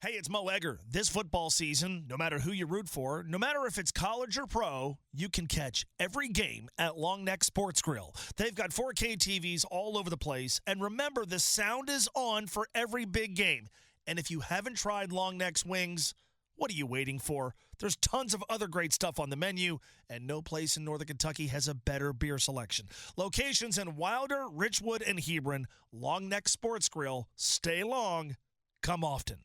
Hey, it's Mo Egger. This football season, no matter who you root for, no matter if it's college or pro, you can catch every game at Long Neck Sports Grill. They've got 4K TVs all over the place. And remember, the sound is on for every big game. And if you haven't tried Long Neck's wings, what are you waiting for? There's tons of other great stuff on the menu, and no place in Northern Kentucky has a better beer selection. Locations in Wilder, Richwood, and Hebron. Long Neck Sports Grill. Stay long. Come often.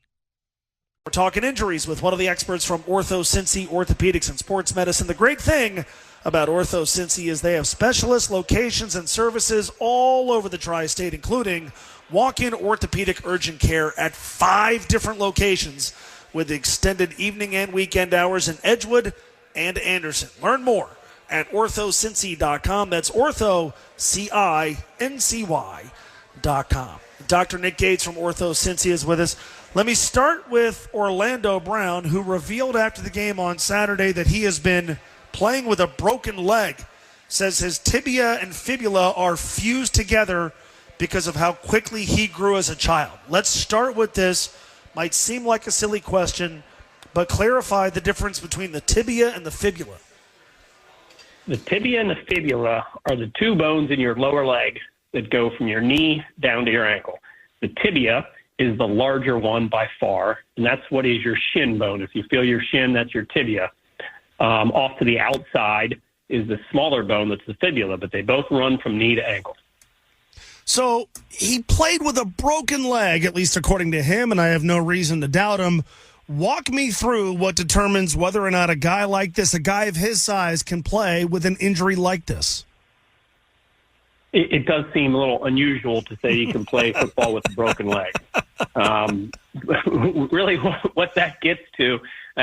We're talking injuries with one of the experts from OrthoCincy's Orthopedics and Sports Medicine. The great thing about OrthoCincy's is they have specialist locations and services all over the tri-state, including walk-in orthopedic urgent care at 5 different locations with extended evening and weekend hours in Edgewood and Anderson. Learn more at OrthoCincy.com. That's OrthoCincy.com. Dr. Nick Gates from OrthoCincy is with us. Let me start with Orlando Brown, who revealed after the game on Saturday that he has been playing with a broken leg. Says his tibia and fibula are fused together because of how quickly he grew as a child. Let's start with this. Might seem like a silly question, but clarify the difference between the tibia and the fibula. The tibia and the fibula are the 2 bones in your lower leg that go from your knee down to your ankle. The tibia is the larger one by far, and that's what is your shin bone. If you feel your shin, that's your tibia. Off to the outside is the smaller bone, that's the fibula, but they both run from knee to ankle. So he played with a broken leg, at least according to him, and I have no reason to doubt him. Walk me through what determines whether or not a guy like this, a guy of his size, can play with an injury like this. It does seem a little unusual to say you can play football with a broken leg. Really, what that gets to,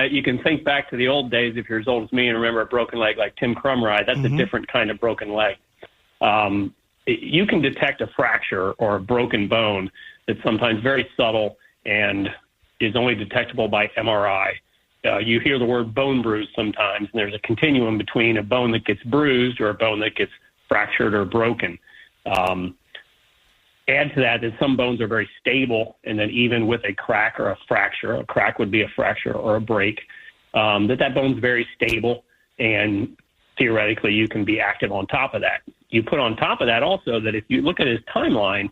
you can think back to the old days if you're as old as me and remember a broken leg like Tim Crumride. That's a different kind of broken leg. You can detect a fracture or a broken bone that's sometimes very subtle and is only detectable by MRI. You hear the word bone bruise sometimes, and there's a continuum between a bone that gets bruised or a bone that gets fractured or broken. Add to that some bones are very stable, and then even with a crack or a fracture, a crack would be a fracture or a break, that bone's very stable, and theoretically you can be active on top of that. You put on top of that also that if you look at his timeline,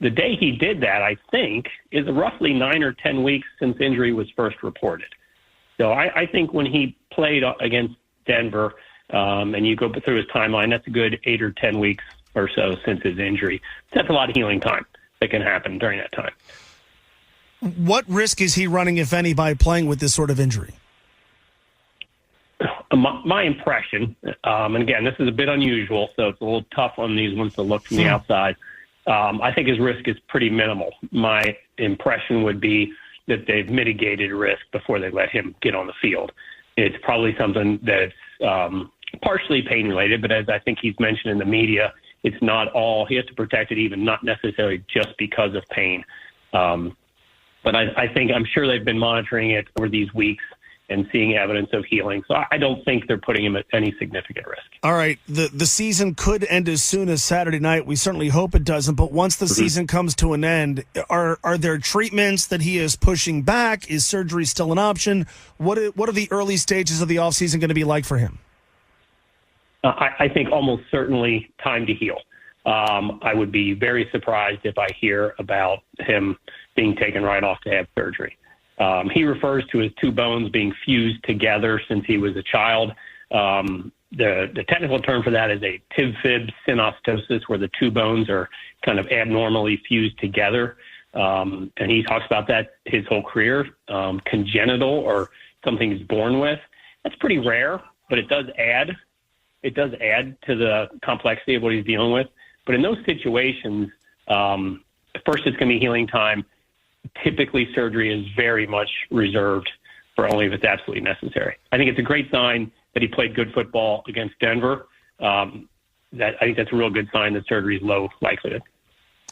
the day he did that, I think, is roughly 9 or 10 weeks since injury was first reported. So I think when he played against Denver, and you go through his timeline, that's a good 8 or 10 weeks or so since his injury. That's a lot of healing time that can happen during that time. What risk is he running, if any, by playing with this sort of injury? My impression, and again, this is a bit unusual, so it's a little tough on these ones to look from the outside. I think his risk is pretty minimal. My impression would be that they've mitigated risk before they let him get on the field. It's probably something that's partially pain-related, but as I think he's mentioned in the media, it's not all. He has to protect it even, not necessarily just because of pain. But I'm sure they've been monitoring it over these weeks and seeing evidence of healing. So I don't think they're putting him at any significant risk. All right. The season could end as soon as Saturday night. We certainly hope it doesn't. But once the season comes to an end, are there treatments that he is pushing back? Is surgery still an option? What are the early stages of the offseason going to be like for him? I think almost certainly time to heal. I would be very surprised if I hear about him being taken right off to have surgery. He refers to his 2 bones being fused together since he was a child. The technical term for that is a tib-fib synostosis, where the 2 bones are kind of abnormally fused together. And he talks about that his whole career, congenital or something he's born with. That's pretty rare, but it does add to the complexity of what he's dealing with. But in those situations, first it's going to be healing time. Typically, surgery is very much reserved for only if it's absolutely necessary. I think it's a great sign that he played good football against Denver. I think that's a real good sign that surgery is low likelihood.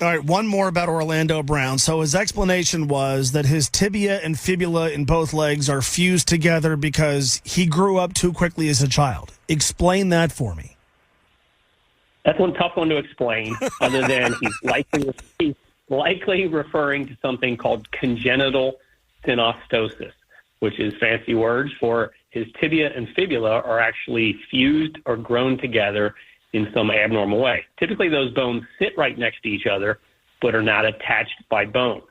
All right, one more about Orlando Brown. So his explanation was that his tibia and fibula in both legs are fused together because he grew up too quickly as a child. Explain that for me. That's one tough one to explain, other than he's likely referring to something called congenital synostosis, which is fancy words for his tibia and fibula are actually fused or grown together in some abnormal way. Typically, those bones sit right next to each other, but are not attached by bone.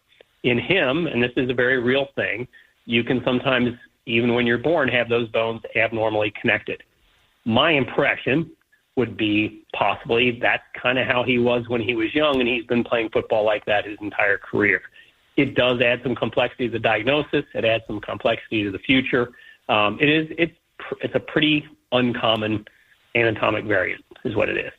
In him, and this is a very real thing, you can sometimes, even when you're born, have those bones abnormally connected. My impression would be possibly that's kind of how he was when he was young, and he's been playing football like that his entire career. It does add some complexity to the diagnosis. It adds some complexity to the future. It's a pretty uncommon anatomic variant is what it is.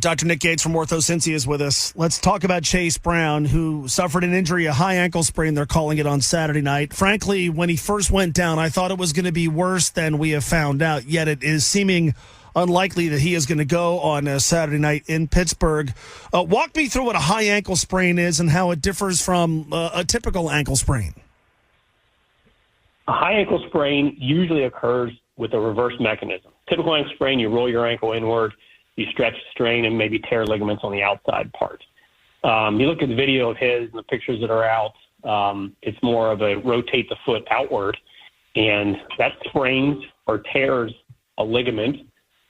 Dr. Nick Gates from OrthoCincy's is with us. Let's talk about Chase Brown, who suffered an injury, a high ankle sprain, they're calling it, on Saturday night. Frankly, when he first went down, I thought it was going to be worse than we have found out, yet it is seeming unlikely that he is going to go on Saturday night in Pittsburgh. Walk me through what a high ankle sprain is and how it differs from a typical ankle sprain. A high ankle sprain usually occurs with a reverse mechanism. Typical ankle sprain, you roll your ankle inward, you stretch, strain, and maybe tear ligaments on the outside part. You look at the video of his and the pictures that are out, it's more of a rotate the foot outward, and that sprains or tears a ligament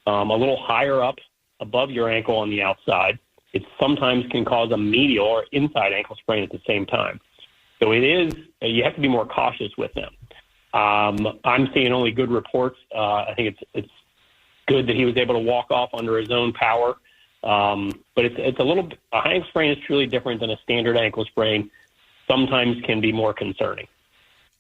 a little higher up above your ankle on the outside. It sometimes can cause a medial or inside ankle sprain at the same time. So it is, you have to be more cautious with them. I'm seeing only good reports. I think it's good that he was able to walk off under his own power. But a high ankle sprain is truly different than a standard ankle sprain. Sometimes can be more concerning.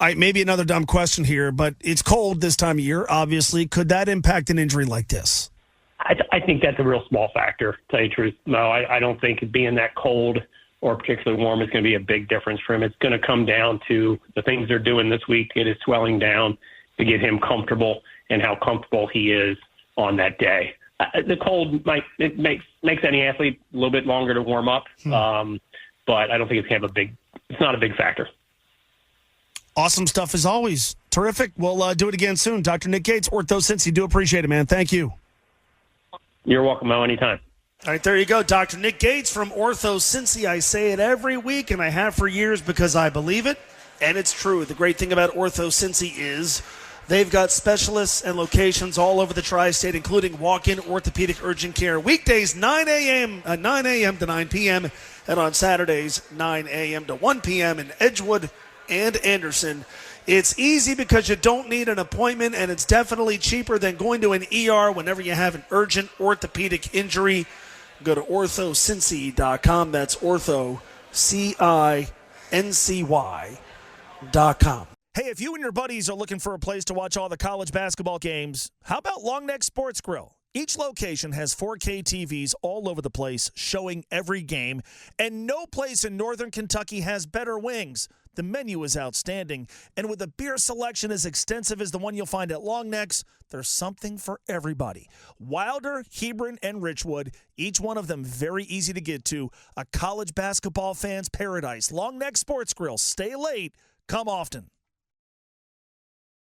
Maybe another dumb question here, but it's cold this time of year, obviously. Could that impact an injury like this? I think that's a real small factor, to tell you the truth. No, I don't think it being that cold or particularly warm is going to be a big difference for him. It's going to come down to the things they're doing this week to get his swelling down, to get him comfortable, and how comfortable he is on that day. The cold makes any athlete a little bit longer to warm up, but I don't think it's not a big factor. Awesome stuff as always. Terrific. We'll do it again soon. Dr. Nick Gates, OrthoCincy. Do appreciate it, man. Thank you. You're welcome, Mo, anytime. All right, there you go. Dr. Nick Gates from OrthoCincy. I say it every week, and I have for years because I believe it, and it's true. The great thing about OrthoCincy is they've got specialists and locations all over the tri-state, including walk-in orthopedic urgent care. Weekdays, 9 a.m. to 9 p.m., and on Saturdays, 9 a.m. to 1 p.m. in Edgewood and Anderson. It's easy because you don't need an appointment, and it's definitely cheaper than going to an ER whenever you have an urgent orthopedic injury. Go to OrthoCincy.com. That's OrthoCincy.com. Hey, if you and your buddies are looking for a place to watch all the college basketball games, how about Long Neck Sports Grill? Each location has 4K TVs all over the place showing every game, and no place in Northern Kentucky has better wings. The menu is outstanding, and with a beer selection as extensive as the one you'll find at Long Necks, there's something for everybody. Wilder, Hebron, and Richwood, each one of them very easy to get to. A college basketball fan's paradise. Long Neck Sports Grill. Stay late. Come often.